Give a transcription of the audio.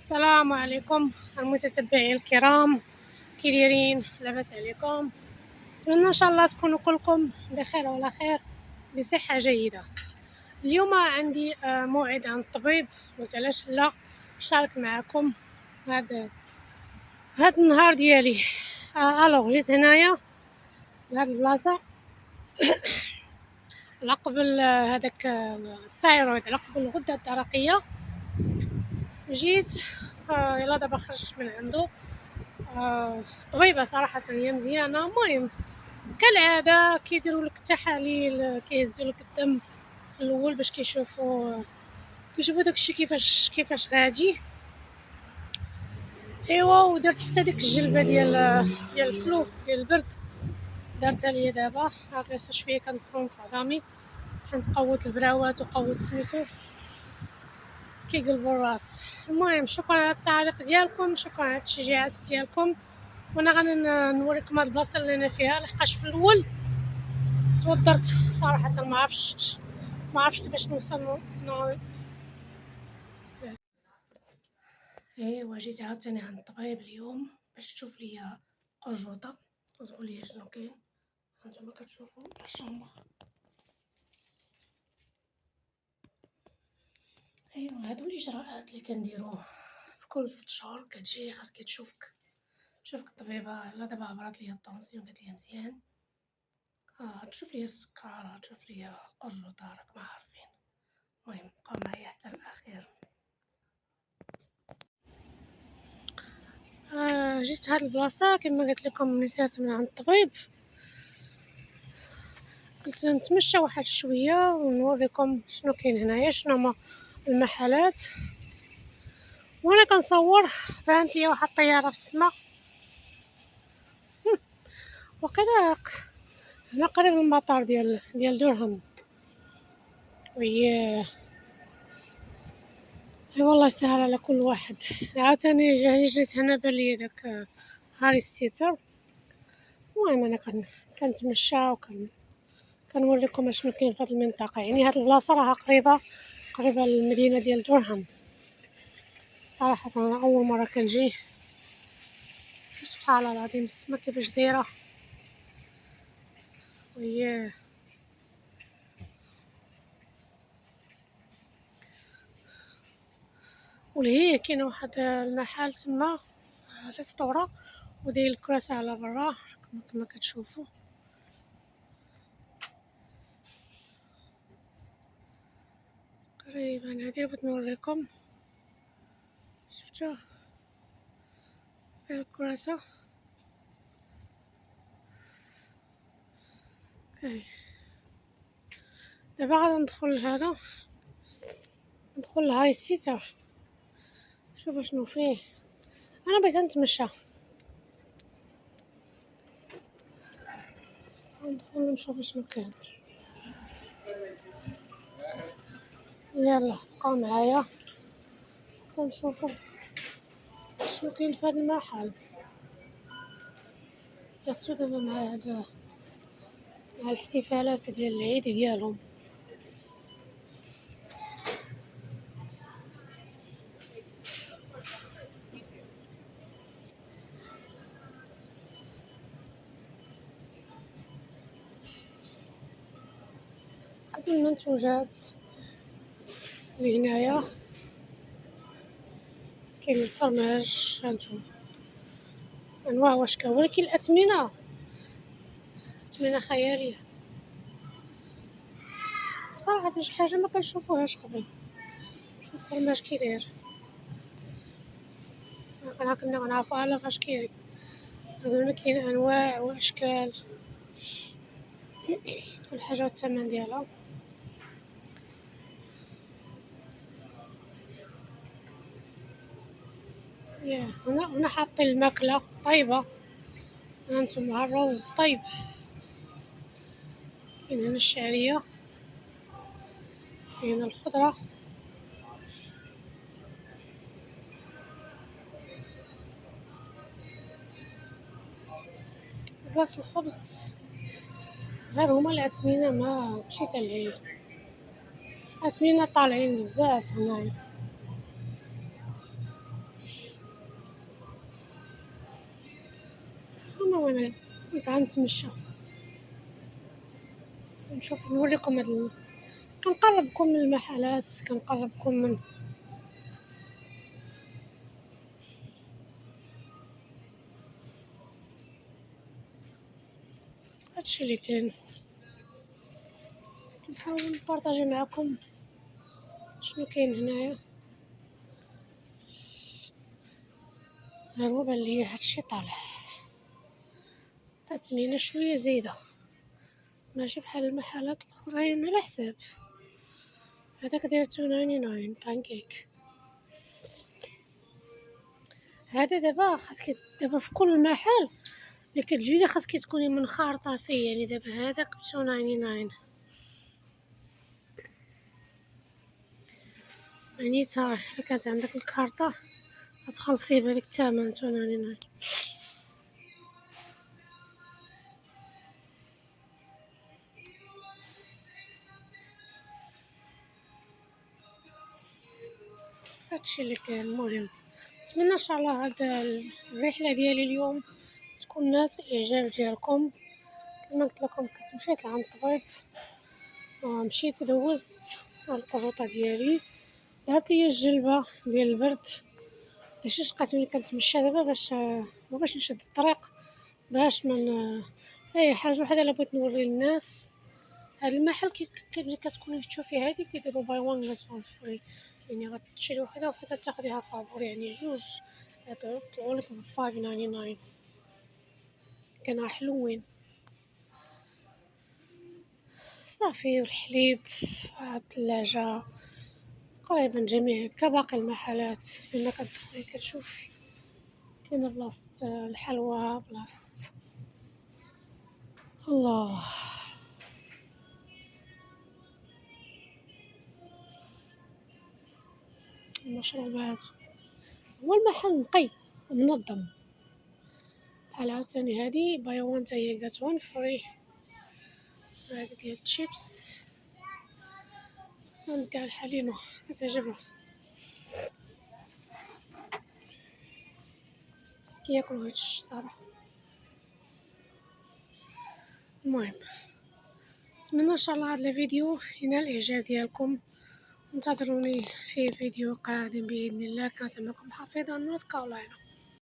السلام عليكم المتتبعين الكرام، كي دايرين؟ لاباس عليكم؟ نتمنى ان شاء الله تكونوا كلكم بخير وعلى خير بصحه جيده. اليوم عندي موعد عند الطبيب، قلت علاش لا نشارك معكم هاد النهار ديالي. الوغ جيت هنايا لهاد البلاصه لقبل هذاك الثايرويد، لقبل الغده الدرقيه. جيت يلا دابا خرجت من عنده. طبيبه صراحه هي مزيانه. المهم كالعاده كيديروا لك التحاليل، كيهزوا لك الدم في الاول باش كيشوفوا داكشي كيفاش غادي. ايوا ودرت حتى ديك الجلبه ديال الفلو ديال البرد، دارتها ليا دابا غير شويه كنتصنت عظامي حيت قوت البراوات وقوت سميتو كيقلبوا الراس. المهم شكرا على التعليق ديالكم، شكرا على التشجيعات ديالكم، وانا غادي نوريكم هاد البلاصه اللي انا فيها، لحقاش في الاول توضرت صراحه. ما عرفش كيفاش نوصل ايوا جيت عاوتاني عند الطبيب اليوم باش تشوف ليا قرجوطه وتقول لي شنو كاين. هانتوما كتشوفوا الشامبر. ايوا هادو الاجراءات اللي كنديروه في كل 6 شهور. كتجي خاصك تشوفك الطبيبه. لا دابا عبرات ليا الطونسيون، قالت لي مزيان. تشوف ليا السكر، تشوف ليا القرجوطه، راك ما عارفين. المهم بقاو معايا حتى الاخير. جيت هاد البلاصه كما قلت لكم، نسيت من عند الطبيب. قلت نتمشى واحد شويه ونوريكم شنو كاين هنايا، شنو هما المحلات. وانا كنصور بانت لي واحد الطياره في السماء. وقيلا هنا قريب من المطار ديال درهم. وياه والله يسهل على كل واحد. عاوتاني جيت هنا بان لي داك هاري السيتر. المهم انا كنتمشى كنوريكم شنو كاين في هذه المنطقه. يعني هذه البلاصه راها قريبه للمدينه ديال درهم. صراحه انا اول مره كنجي، سبحان الله العظيم السما كيفاش دايره. وياه ولهيه كاين واحد المحل تما، ريستورا، وداير الكراسي على برا كما كتشوفوا. قريبا هادي بغيت نوريكم. شفتوا فيها الكراسة. دابا غادي ندخل لهذا، ندخل لهاي السيتر شوف شنو فيه. انا بغيت نتمشى، ندخل نشوف شنو كاين. يلا بقاو معايا حتى نشوفوا شنو كاين في هذا المحل. سيرتو دابا مع الاحتفالات ديال العيد ديالهم. هاد المنتوجات اللي هنايا كاين الفرماج، هانتوما انواع واشكال، ولكن الاثمنه خياليه صراحه. شي حاجه ما كنشوفوهاش قبل. شوف الفرماج كي داير، كنا كنعرفو على فاش كاين. هنا كاين انواع واشكال، كل حاجه والثمن ديالها. ياه هنا حاطين الماكله طيبه. هانتوما الرز طيب. كاين هنا الشعريه، كاين الخضره. بلاص الخبز غير هما الاثمنه ما ماشي سالعين. الاثمنه طالعين بزاف هنايا. غنتمشى نشوف نوريكم كنقربكم من المحلات، كنقربكم من هادشي اللي كاين. كنحاول نبارطاجي معكم شنو كاين هنايا. ها هو بان ليا هادشي طالع التثمينة شوية زايدة، ماشي بحال المحلات الاخرين على حساب. هذاك داير 2.99 بانكيك. هذا دابا خاصك دابا في كل محل اللي كتجيني خاصك تكوني منخرطه فيه، يعني دابا هذاك ب 2.99 يعني تا كانت عندك الكارطه غتخلصي بهذاك الثمن 2.99. هادشي اللي كاين. المهم نتمنى ان شاء الله هاد الرحله ديالي اليوم تكون نالت الاعجاب ديالكم. كما قلت لكم كنت مشيت لعند الطبيب، مشيت دوزت القروطه ديالي، دارت لي الجلبه ديال البرد. علاش بقيت ملي كنتمشى دابا باش نشد الطريق، باش من اي حاجه وحده اللي بغيت نوري للناس. هاد المحل ملي كتكوني تشوفي هادي كيديروا باي وان جيت وان فري، يعني غتشري وحده تاخديها فابور، يعني جوج يطلعولك ب 5.99. كانوا حلوين صافي. والحليب الثلاجة تقريبا جميع كباقي المحلات فيما كتدخلي كتشوفي كاين بلاصة الحلوى، بلاصة الله المشروبات. هو المحل نقي ومنظم. بحال عاوتاني هادي باي وان تا هي جات وان فري. هادي ديال الشيبس تاع الحليمة كتعجبها كياكلو هادشي صراحة. المهم نتمنى ان شاء الله هذا الفيديو ينال الاعجاب ديالكم. انتظروني في فيديو قادم باذن الله. كانت معكم حفيظه نورث كارولاينا.